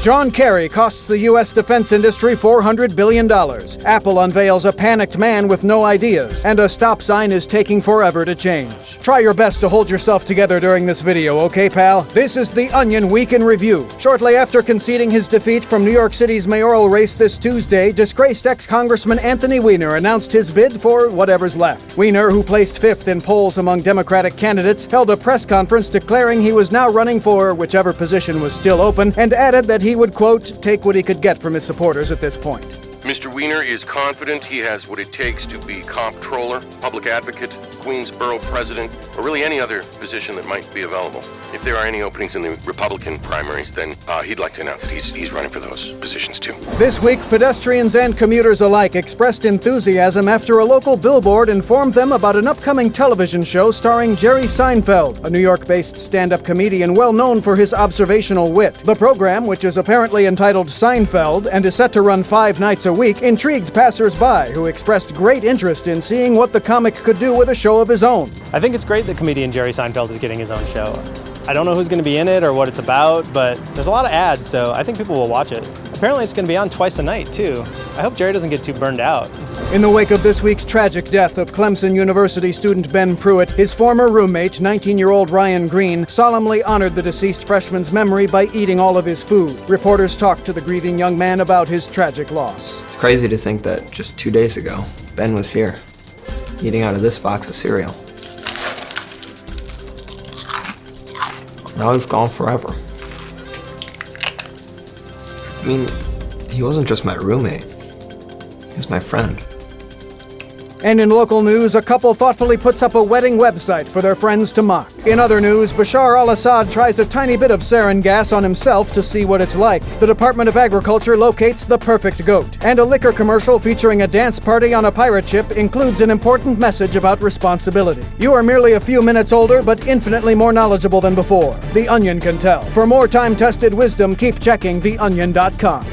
John Kerry costs the U.S. defense industry $400 billion. Apple unveils a panicked man with no ideas. And a stop sign is taking forever to change. Try your best to hold yourself together during this video, okay, pal? This is The Onion Week in Review. Shortly after conceding his defeat from New York City's mayoral race this Tuesday, disgraced ex-Congressman Anthony Weiner announced his bid for whatever's left. Weiner, who placed fifth in polls among Democratic candidates, held a press conference declaring he was now running for whichever position was still open, and added that he would, quote, take what he could get from his supporters at this point. Mr. Weiner is confident he has what it takes to be comptroller, public advocate, Queens Borough president, or really any other position that might be available. If there are any openings in the Republican primaries, then he'd like to announce that he's running for those positions too. This week, pedestrians and commuters alike expressed enthusiasm after a local billboard informed them about an upcoming television show starring Jerry Seinfeld, a New York-based stand-up comedian well known for his observational wit. The program, which is apparently entitled Seinfeld and is set to run 5 nights a week, intrigued passers-by who expressed great interest in seeing what the comic could do with a show of his own. I think it's great that comedian Jerry Seinfeld is getting his own show. I don't know who's going to be in it or what it's about, but there's a lot of ads, so I think people will watch it. Apparently it's going to be on twice a night, too. I hope Jerry doesn't get too burned out. In the wake of this week's tragic death of Clemson University student Ben Pruitt, his former roommate, 19-year-old Ryan Green, solemnly honored the deceased freshman's memory by eating all of his food. Reporters talked to the grieving young man about his tragic loss. It's crazy to think that just 2 days ago, Ben was here, eating out of this box of cereal. Now he's gone forever. I mean, he wasn't just my roommate. He was my friend. And in local news, a couple thoughtfully puts up a wedding website for their friends to mock. In other news, Bashar Al-Assad tries a tiny bit of sarin gas on himself to see what it's like. The Department of Agriculture locates the perfect goat. And a liquor commercial featuring a dance party on a pirate ship includes an important message about responsibility. You are merely a few minutes older, but infinitely more knowledgeable than before. The Onion can tell. For more time-tested wisdom, keep checking theonion.com.